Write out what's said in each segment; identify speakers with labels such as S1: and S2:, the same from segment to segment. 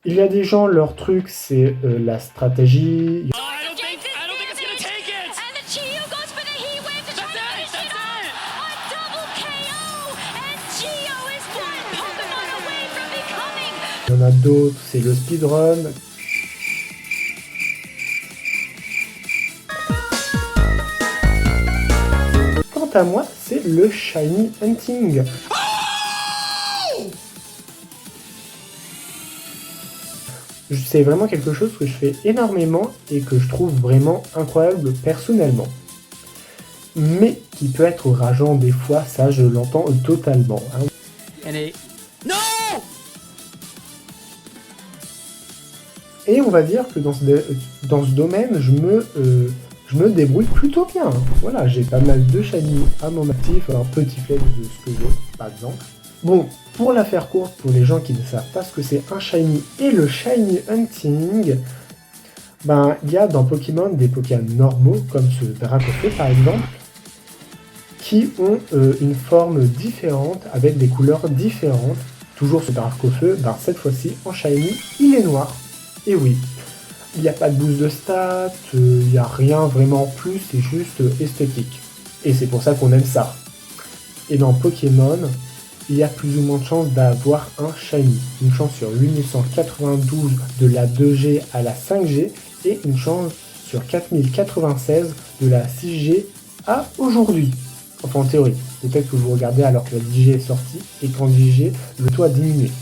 S1: Il y a des gens, leur truc, c'est la stratégie. Il y en a d'autres, c'est le speedrun. Quant à moi, c'est le shiny hunting. C'est vraiment quelque chose que je fais énormément et que je trouve vraiment incroyable personnellement. Mais qui peut être rageant des fois, ça je l'entends totalement. Hein.
S2: Non!
S1: Et on va dire que dans ce domaine, je me débrouille plutôt bien. Voilà, j'ai pas mal de shiny à mon actif, un petit flex de ce que j'ai, par exemple. Bon, pour la faire courte, pour les gens qui ne savent pas ce que c'est un shiny et le shiny hunting, ben il y a dans Pokémon des Pokémon normaux, comme ce Dracofeu par exemple, qui ont une forme différente, avec des couleurs différentes. Toujours ce Dracofeu, ben cette fois-ci en shiny, il est noir. Et oui, il n'y a pas de boost de stats, il n'y a rien vraiment en plus, c'est juste esthétique. Et c'est pour ça qu'on aime ça. Et dans Pokémon, il y a plus ou moins de chances d'avoir un shiny. Une chance sur 8192 de la 2G à la 5G et une chance sur 4096 de la 6G à aujourd'hui. Enfin en théorie, peut-être que vous regardez alors que la 10G est sortie et qu'en 10G, le taux a diminué.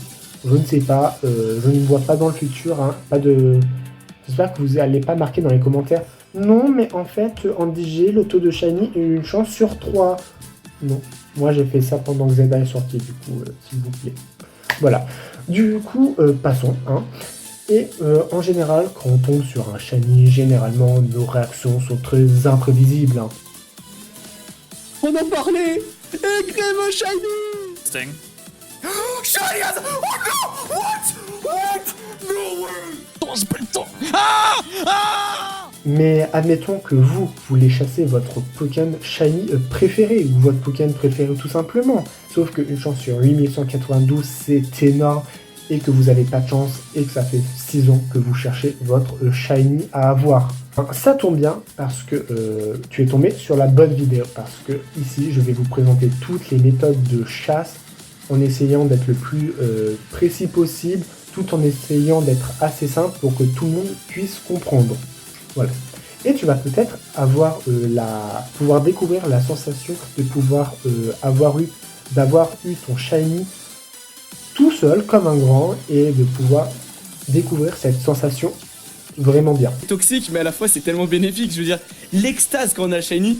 S1: Je ne sais pas, je ne vois pas dans le futur, hein, pas de... J'espère que vous n'allez pas marquer dans les commentaires « Non, mais en fait, en 10G, le taux de shiny est une chance sur 3. » Non, moi j'ai fait ça pendant que Zelda est sorti, du coup, s'il vous plaît. Voilà, du coup, passons. Hein. Et en général, quand on tombe sur un shiny, généralement, nos réactions sont très imprévisibles. Hein.
S2: On en parlait! Crème shiny!
S3: Sting.
S2: Shiny as... Oh no! What? No way! Oh, c'est pas le temps! Ah! Ah!
S1: Mais admettons que vous voulez chasser votre Pokémon shiny préféré, ou votre Pokémon préféré tout simplement. Sauf qu'une chance sur 8192, c'est énorme, et que vous n'avez pas de chance, et que ça fait 6 ans que vous cherchez votre shiny à avoir. Ça tombe bien, parce que tu es tombé sur la bonne vidéo, parce que ici, je vais vous présenter toutes les méthodes de chasse, en essayant d'être le plus précis possible, tout en essayant d'être assez simple pour que tout le monde puisse comprendre. Voilà. Et tu vas peut-être avoir pouvoir découvrir la sensation de pouvoir d'avoir eu ton shiny tout seul comme un grand et de pouvoir découvrir cette sensation vraiment bien.
S2: C'est toxique, mais à la fois c'est tellement bénéfique. Je veux dire, l'extase quand on a shiny,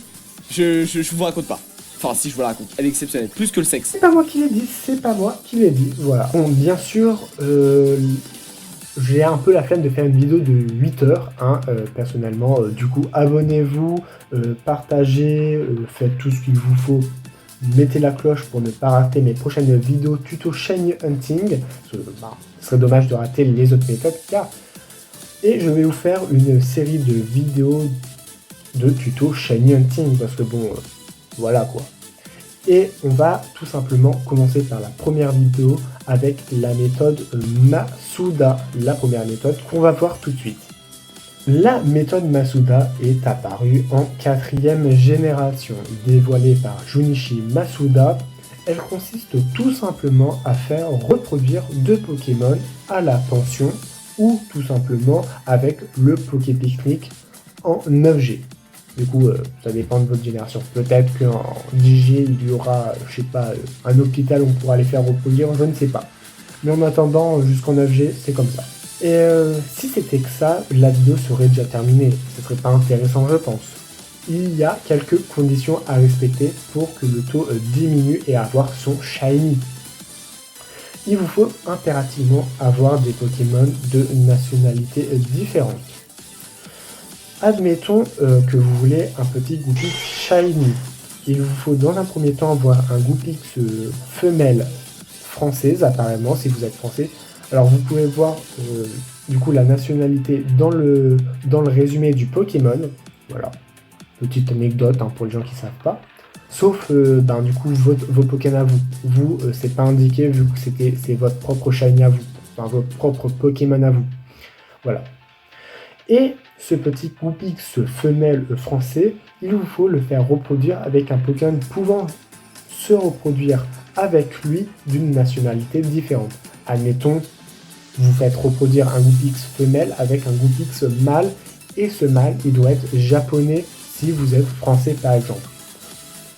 S2: je vous raconte pas. Enfin, si je vous la raconte, elle est exceptionnelle, plus que le sexe.
S1: C'est pas moi qui l'ai dit, c'est pas moi qui l'ai dit, voilà. Bon, bien sûr, j'ai un peu la flemme de faire une vidéo de 8 heures, hein, personnellement. Du coup, abonnez-vous, partagez, faites tout ce qu'il vous faut. Mettez la cloche pour ne pas rater mes prochaines vidéos tuto shiny hunting. Ce serait dommage de rater les autres méthodes, car... Et je vais vous faire une série de vidéos de tuto shiny hunting, parce que bon... voilà quoi. Et on va tout simplement commencer par la première vidéo avec la méthode Masuda. La première méthode qu'on va voir tout de suite. La méthode Masuda est apparue en 4e génération. Dévoilée par Junichi Masuda, elle consiste tout simplement à faire reproduire 2 Pokémon à la pension ou tout simplement avec le Poké-Picnic en 9G. Du coup, ça dépend de votre génération. Peut-être qu'en 10G, il y aura, je sais pas, un hôpital où on pourra les faire reproduire, je ne sais pas. Mais en attendant, jusqu'en 9G, c'est comme ça. Et si c'était que ça, la vidéo serait déjà terminée. Ce serait pas intéressant, je pense. Il y a quelques conditions à respecter pour que le taux diminue et avoir son shiny. Il vous faut impérativement avoir des Pokémon de nationalités différentes. Admettons que vous voulez un petit Goupix shiny. Il vous faut dans un premier temps avoir un Goupix femelle française, apparemment, si vous êtes français. Alors vous pouvez voir du coup la nationalité dans le résumé du Pokémon. Voilà, petite anecdote hein, pour les gens qui ne savent pas. Sauf du coup vos Pokémon à vous. Vous, c'est pas indiqué vu que c'est votre propre shiny à vous. enfin votre propre Pokémon à vous. Voilà. Et ce petit Goupix femelle français, il vous faut le faire reproduire avec un Pokémon pouvant se reproduire avec lui d'une nationalité différente. Admettons, vous faites reproduire un Goupix femelle avec un Goupix mâle, et ce mâle, il doit être japonais si vous êtes français par exemple.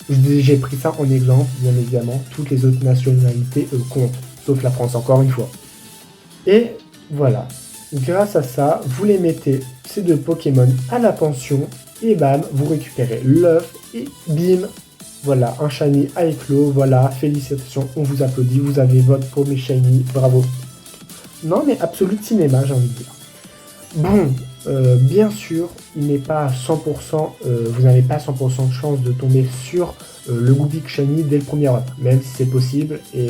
S1: J'ai pris ça en exemple, bien évidemment, toutes les autres nationalités comptent, sauf la France encore une fois. Et voilà, grâce à ça, vous les mettez, ces deux Pokémon, à la pension, et bam, vous récupérez l'œuf, et bim, voilà, un shiny a éclos, voilà, félicitations, on vous applaudit, vous avez votre premier shiny, bravo. Non mais absolu cinéma, j'ai envie de dire. Bon, bien sûr, il n'est pas à 100%, vous n'avez pas 100% de chance de tomber sur le Goupix shiny dès le premier up, même si c'est possible, et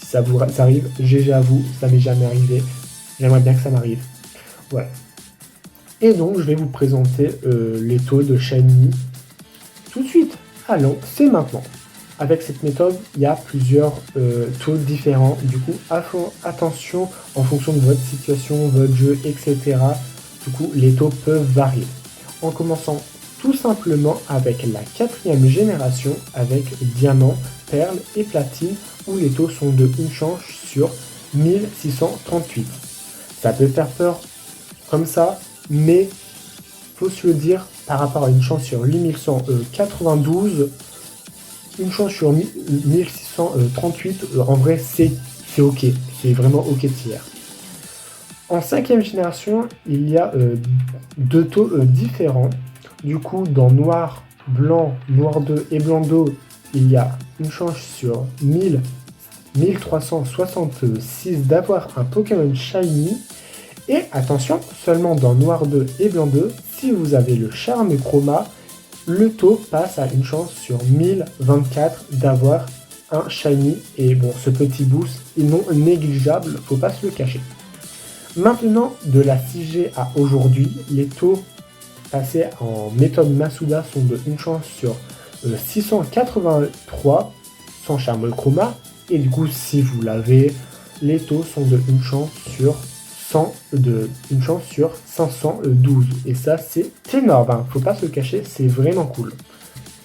S1: ça arrive, GG à vous, ça m'est jamais arrivé, j'aimerais bien que ça m'arrive. Voilà. Et donc, je vais vous présenter les taux de shiny tout de suite. Allons, c'est maintenant. Avec cette méthode, il y a plusieurs taux différents. Du coup, attention en fonction de votre situation, votre jeu, etc. Du coup, les taux peuvent varier. En commençant tout simplement avec la 4e génération, avec diamant, perle et platine, où les taux sont de une chance sur 1638. Ça peut faire peur comme ça, mais faut se le dire, par rapport à une chance sur 8192, une chance sur 1638, en vrai, c'est ok. C'est vraiment ok tiers. En 5e génération, il y a deux taux différents. Du coup, dans noir, blanc, noir 2 et blanc 2, il y a une chance sur 1366 d'avoir un Pokémon Shiny. Et attention, seulement dans noir 2 et blanc 2, si vous avez le charme chroma, le taux passe à une chance sur 1024 d'avoir un shiny. Et bon, ce petit boost est non négligeable, faut pas se le cacher. Maintenant, de la 6G à aujourd'hui, les taux passés en méthode Masuda sont de une chance sur 683 sans charme chroma. Et du coup, si vous l'avez, les taux sont de une chance sur 512. Et ça, c'est énorme, hein. Faut pas se le cacher, c'est vraiment cool.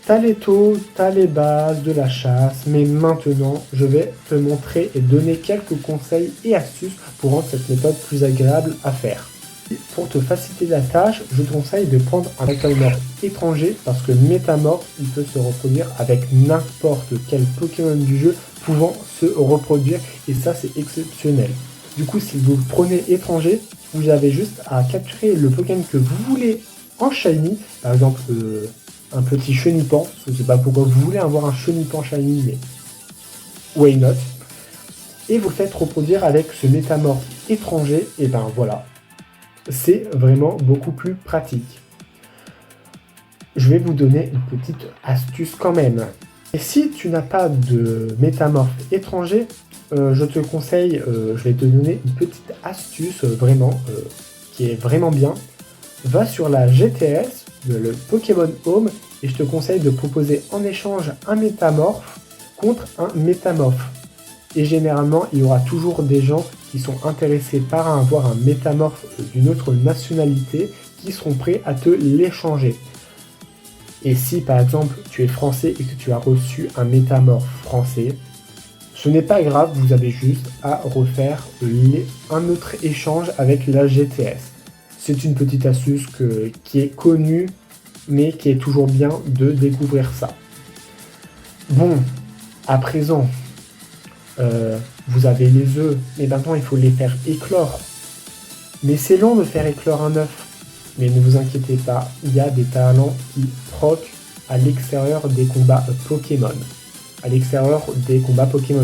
S1: T'as les taux, t'as les bases de la chasse, mais maintenant, je vais te montrer et donner quelques conseils et astuces pour rendre cette méthode plus agréable à faire. Et pour te faciliter la tâche, je te conseille de prendre un métamorphe étranger, parce que métamorphe, il peut se reproduire avec n'importe quel Pokémon du jeu pouvant se reproduire, et ça, c'est exceptionnel. Du coup, si vous prenez étranger, vous avez juste à capturer le Pokémon que vous voulez en shiny. Par exemple, un petit chenipan. Je ne sais pas pourquoi vous voulez avoir un chenipan shiny, mais why not. Et vous faites reproduire avec ce métamorphe étranger. Et ben voilà, c'est vraiment beaucoup plus pratique. Je vais vous donner une petite astuce quand même. Et si tu n'as pas de métamorphe étranger, je te conseille, je vais te donner une petite astuce qui est vraiment bien. Va sur la GTS, le Pokémon Home, et je te conseille de proposer en échange un métamorphe contre un métamorphe. Et généralement, il y aura toujours des gens qui sont intéressés par avoir un métamorphe d'une autre nationalité qui seront prêts à te l'échanger. Et si par exemple tu es français et que tu as reçu un métamorphe français, ce n'est pas grave, vous avez juste à refaire un autre échange avec la GTS. C'est une petite astuce qui est connue, mais qui est toujours bien de découvrir ça. Bon, à présent, vous avez les œufs, mais maintenant il faut les faire éclore. Mais c'est long de faire éclore un œuf. Mais ne vous inquiétez pas, il y a des talents qui proquent à l'extérieur des combats Pokémon.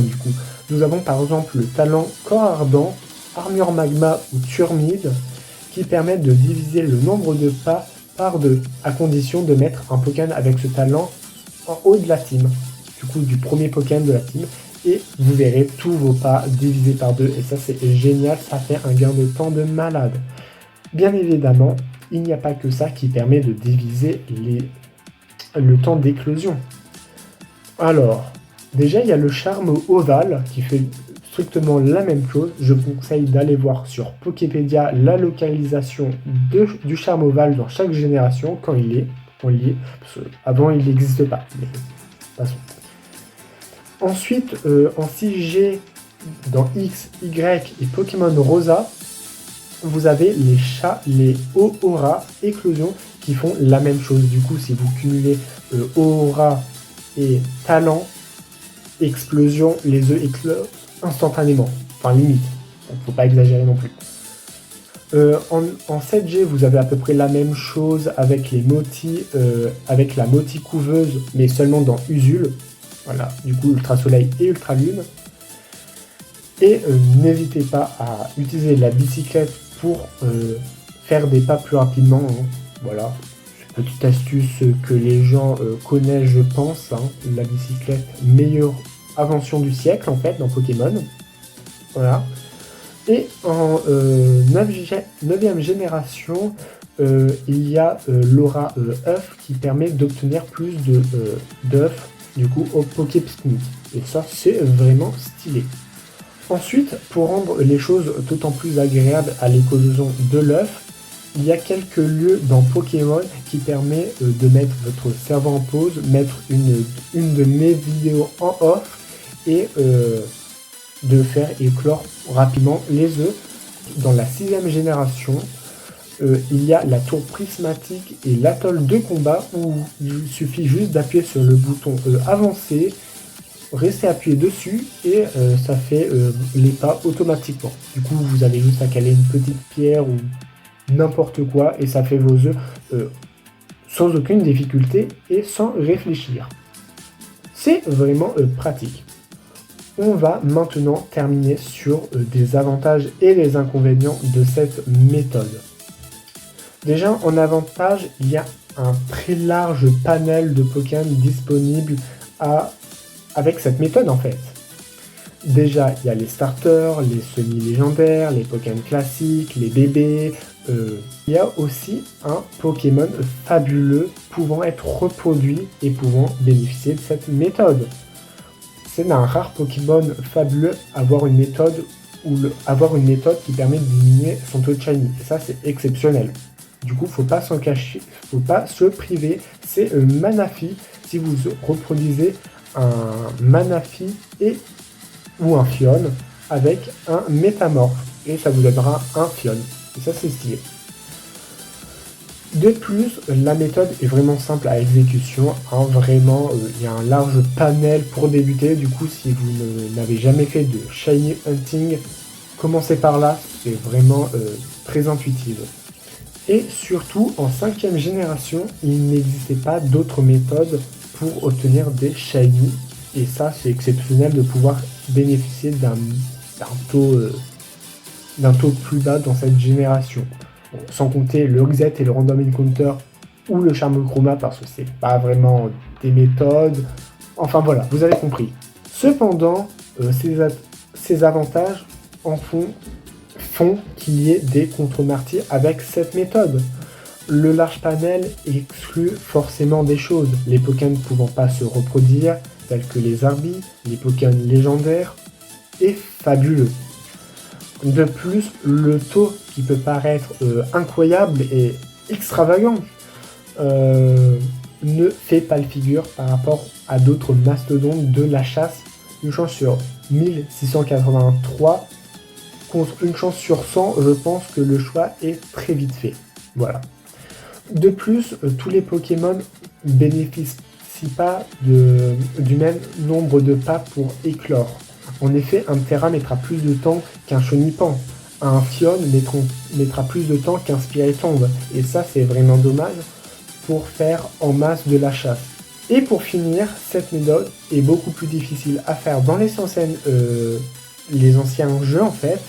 S1: Du coup. Nous avons par exemple le talent Corps Ardent, Armure Magma ou Turmide, qui permettent de diviser le nombre de pas par 2, à condition de mettre un Pokémon avec ce talent en haut de la team. Du coup, du premier Pokémon de la team. Et vous verrez tous vos pas divisés par 2. Et ça, c'est génial, ça fait un gain de temps de malade. Bien évidemment, il n'y a pas que ça qui permet de diviser le temps d'éclosion. Alors, déjà, il y a le charme ovale qui fait strictement la même chose. Je vous conseille d'aller voir sur Poképédia la localisation du Charmoval dans chaque génération quand il est. Parce qu'avant il n'existe pas. Mais passons. Ensuite, en 6G, dans X, Y et Pokémon Rosa, vous avez les Aura Éclosion qui font la même chose. Du coup, si vous cumulez Aura et Talent, Explosion, les œufs éclosent instantanément. Enfin, limite. Faut pas exagérer non plus. En 7G, vous avez à peu près la même chose avec avec la Moti couveuse, mais seulement dans Usul. Voilà, du coup, Ultra Soleil et Ultra Lune. Et n'hésitez pas à utiliser la bicyclette pour faire des pas plus rapidement. Hein. Voilà, petite astuce que les gens connaissent, je pense. Hein. La bicyclette, meilleure invention du siècle en fait dans Pokémon. Voilà. Et en 9e génération, il y a l'aura œuf qui permet d'obtenir plus d'œufs du coup au Poképicnic. Et ça, c'est vraiment stylé. Ensuite, pour rendre les choses d'autant plus agréables à l'éclosion de l'œuf, il y a quelques lieux dans Pokémon qui permet de mettre votre cerveau en pause, mettre une de mes vidéos en off et de faire éclore rapidement les œufs. Dans la 6e génération, il y a la tour prismatique et l'atoll de combat où il suffit juste d'appuyer sur le bouton avancer, rester appuyé dessus et ça fait les pas automatiquement. Du coup, vous avez juste à caler une petite pierre ou n'importe quoi et ça fait vos œufs sans aucune difficulté et sans réfléchir. C'est vraiment pratique. On va maintenant terminer sur des avantages et les inconvénients de cette méthode. Déjà, en avantage, il y a un très large panel de Pokémon disponibles avec cette méthode en fait. Déjà, il y a les starters, les semi-légendaires, les Pokémon classiques, les bébés. Il y a aussi un Pokémon fabuleux pouvant être reproduit et pouvant bénéficier de cette méthode. C'est un rare Pokémon fabuleux avoir une méthode qui permet de diminuer son taux de shiny. Et ça, c'est exceptionnel. Du coup, faut pas s'en cacher, faut pas se priver. C'est Manaphy. Si vous reproduisez un Manaphy ou un Phione avec un métamorphe. Et ça vous donnera un Phione. Et ça, c'est stylé. De plus, la méthode est vraiment simple à exécution. Hein, vraiment, il y a un large panel pour débuter. Du coup, si vous n'avez jamais fait de Shiny Hunting, commencez par là. C'est vraiment très intuitif. Et surtout, en 5e génération, il n'existait pas d'autres méthodes pour obtenir des Shiny. Et ça, c'est exceptionnel de pouvoir bénéficier d'un taux plus bas dans cette génération. Bon, sans compter le Reset et le Random Encounter ou le Charme Chroma parce que c'est pas vraiment des méthodes. Enfin voilà, vous avez compris. Cependant, ces avantages font qu'il y ait des contreparties avec cette méthode. Le large panel exclut forcément des choses. Les Pokémon ne pouvant pas se reproduire, tels que les Arbis, les Pokémon légendaires, est fabuleux. De plus, le taux qui peut paraître incroyable et extravagant ne fait pas le figure par rapport à d'autres mastodontes de la chasse. Une chance sur 1683 contre une chance sur 100, je pense que le choix est très vite fait. Voilà. De plus, tous les Pokémon bénéficient pas du même nombre de pas pour éclore. En effet, un Terra mettra plus de temps qu'un Chonipan. Un Phione mettra plus de temps qu'un Spiritomb. Et ça, c'est vraiment dommage pour faire en masse de la chasse. Et pour finir, cette méthode est beaucoup plus difficile à faire dans les anciens jeux en fait,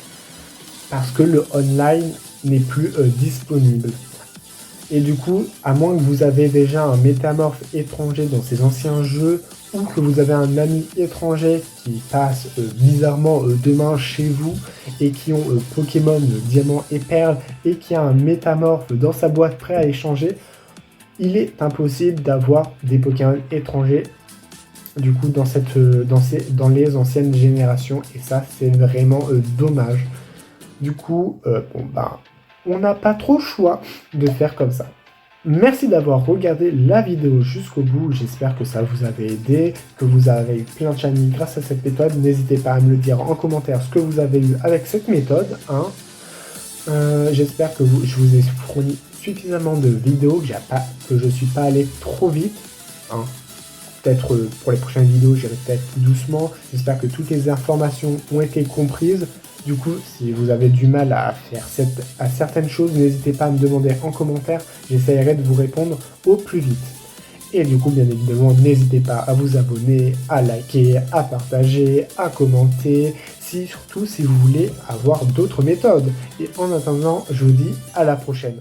S1: parce que le online n'est plus disponible. Et du coup, à moins que vous avez déjà un métamorphe étranger dans ces anciens jeux, ou que vous avez un ami étranger qui passe bizarrement demain chez vous et qui ont Pokémon Diamant et Perle et qui a un métamorphe dans sa boîte prêt à échanger, il est impossible d'avoir des Pokémon étrangers du coup dans les anciennes générations, et ça c'est vraiment dommage. Du coup, on n'a pas trop le choix de faire comme ça. Merci d'avoir regardé la vidéo jusqu'au bout, j'espère que ça vous avait aidé, que vous avez eu plein de shiny grâce à cette méthode. N'hésitez pas à me le dire en commentaire ce que vous avez eu avec cette méthode. J'espère que je vous ai fourni suffisamment de vidéos, que je suis pas allé trop vite. Peut-être pour les prochaines vidéos, j'irai peut-être plus doucement. J'espère que toutes les informations ont été comprises. Du coup, si vous avez du mal à faire certaines choses, n'hésitez pas à me demander en commentaire. J'essaierai de vous répondre au plus vite. Et du coup, bien évidemment, n'hésitez pas à vous abonner, à liker, à partager, à commenter, surtout si vous voulez avoir d'autres méthodes. Et en attendant, je vous dis à la prochaine.